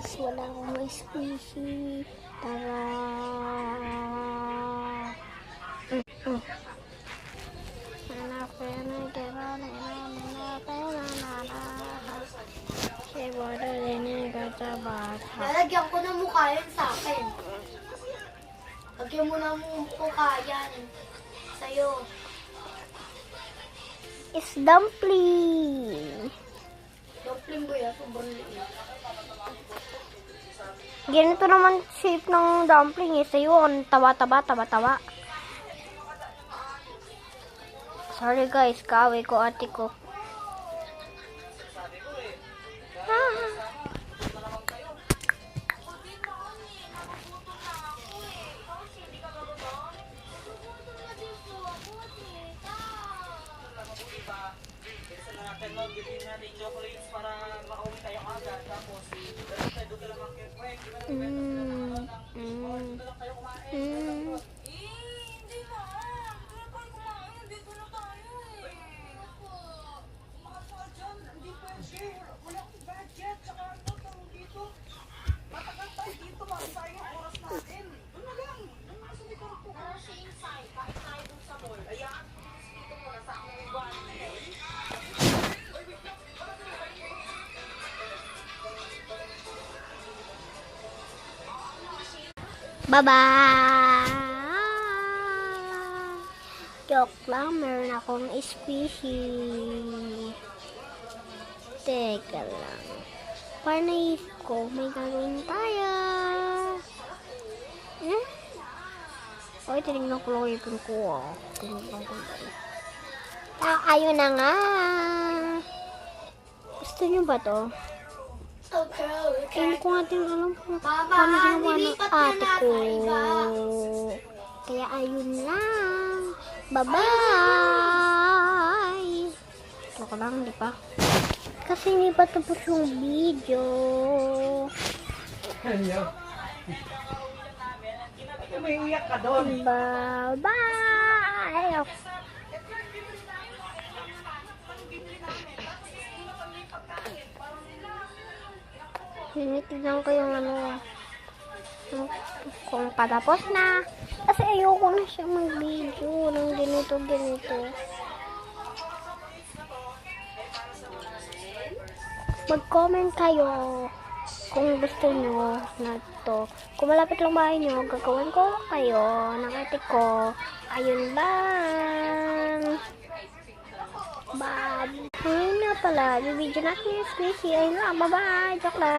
guys, wala akong squishy. Tara. Lalagyan ko ng mukha yan sa akin. Lagyan mo ng mukha yan sa'yo. It's dumpling. Dumpling ko yan, sobrang liit. Ganito naman shape ng dumpling eh. Sa'yo, tawa-tawa. Sorry guys, kaaway ko ate ko. Bye-bye! Joke lang, meron akong squishy. Teka lang. Parang naisip ko, may gagawin tayo. Oy, tinignan ko lang ipin ko. Ayun na nga. Gusto niyo ba to? Hindi ko nga din alam kung paano ginawa ng ate ko. Kaya ayun lang. Bye-bye! Joke lang, di ba? Kasi hindi pa tapos yung video. May iyak ka doon. Bye-bye! Tinitignan ko yung ano, kung patapos na. Kasi ayoko na siya mag-video ng ganito. Mag-comment kayo kung gusto nyo na to. Kung malapit lang bahay nyo, gagawin ko kayo ng ate ko. Ayun lang. Bye. Ayun na pala, yung video natin yung squishy. Ayun lang, bye-bye. Joke lang.